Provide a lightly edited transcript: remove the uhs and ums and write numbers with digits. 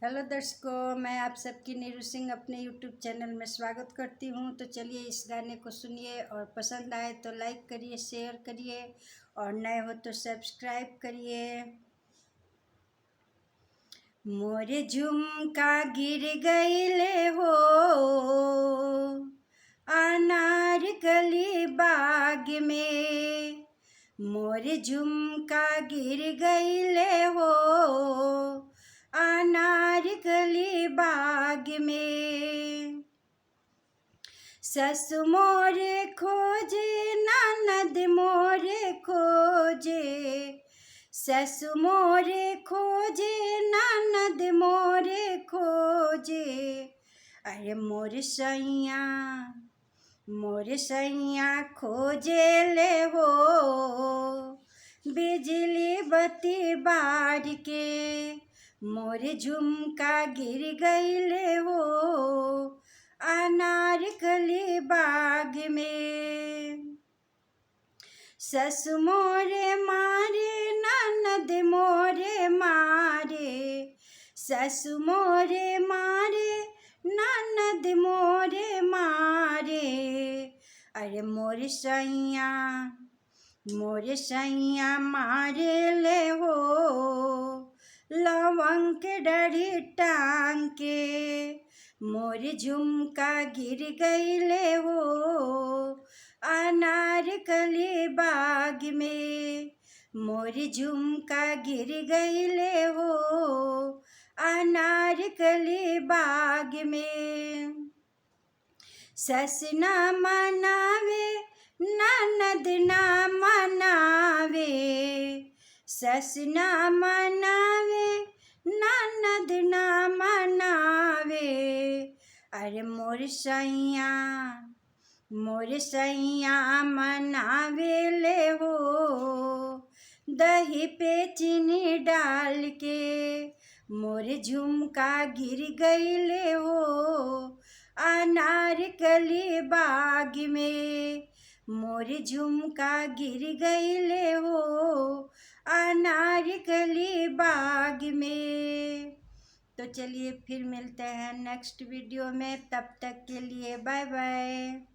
Hello दर्शकों, मैं आप सबकी नीरू सिंह अपने यूट्यूब चैनल में स्वागत करती हूं। तो चलिए इस गाने को सुनिए और पसंद आए तो लाइक करिए, शेयर करिए और नए हो तो सब्सक्राइब करिए। मोरे झुमका गिर गईले हो अनारकली बाग में, मोरे झुमका गिर गईले हो अनारकली बाग में। सस मोरे खोजे ननद मोरे खोजे, सस मोरे खोजे ननद मोरे खोजे। अरे मोर सैया खोजे ले हो बिजली बत्ती बार के, मोरे झुमका गिर गईले हो अनारकली बाग में। सस मोरे मारे ननद मोरे मारे, सस मोरे मारे ननद मोरे मारे। अरे मोर सैया मारे ले हो लवंग के डरी टांग के, मोर झुमका गिर गईले हो अनारकली बाग में, मोर झुमका गिर गईले हो अनारकली बाग में। सस ना मनावे ननद ना मनावे, सस ना मनावे ननद ना मनावे। अरे मोर सैया मनावे ले हो दही पे चीनी डाल के, मोर झुमका गिर गईले हो अनारकली बाग में, मोर झुमका गिर गईले हो अनारकली बाग में। तो चलिए फिर मिलते हैं नेक्स्ट वीडियो में, तब तक के लिए बाय बाय।